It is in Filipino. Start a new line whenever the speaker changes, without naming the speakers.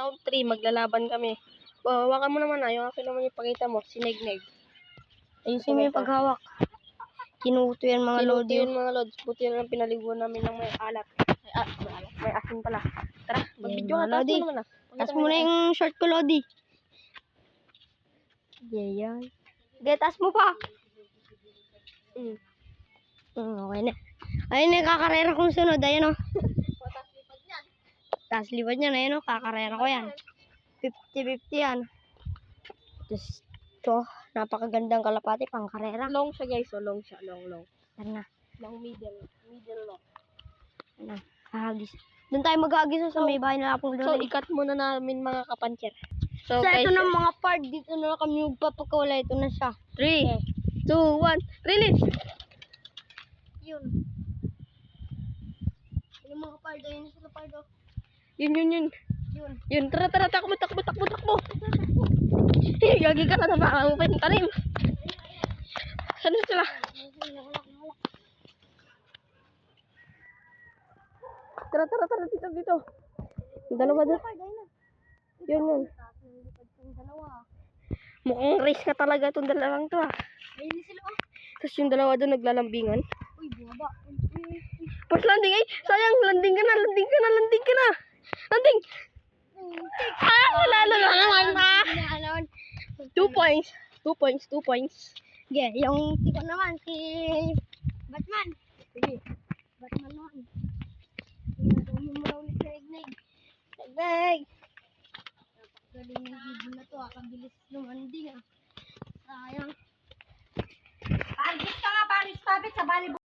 Round 3, maglalaban kami. Hawakan mo naman yung akin naman yung pakita mo, sineg-neg.
Ayusin mo yung paghawak. Kinuto yan mga lodi.
Kinuto yan mga lods. Buti na lang pinaliguan namin ng may alat. May asin pala. Tara, mag-video
mga
ka. Taas
lodi.
mo naman na.
Taas mo na yung short ko, lodi. Yan. Okay, taas mo pa. Okay na. Ayun na yung kakarera kong sunod. Ayun o. Taas lipad niyan. Ayun o, kakarera ko yan. 50-50 yan. Tapos ito, napakagandang kalapati pang karera.
Long siya guys. So, long siya. Long.
Yan na.
Long middle. Middle long.
Yan na. Hagis. Doon tayo maghagis sa may bahay na lapong
So,
doon.
ikat muna namin mga kapancher.
So ito na mga part. Dito na kami magpapakawala. Ito na siya.
3, 2, 1, release!
Yun. Yung mga part. Ayun na sila part.
Yun.
Yun.
Tara, takbo. Gagi ka na baka mo pa yung tanim. Saan sila? Tara, dito. Dalawa doon. Yun. Mukhang race ka talaga itong dalawang to ah.
Ayun sila.
Tapos yung dalawa doon naglalambingan.
Uy, bumaba.
Pas landing ay! Sayang! Landing ka na! Landing! Wala na naman na! 2 points.
Yeah, yung tiko naman, si Batman. Sige, Batman naman. Ginagawa mo muna ulit sa egg. Napakagaling yung video na to, kabilis lumanding ah. Sayang. Paris ka nga, Paris Puppet sa volleyball.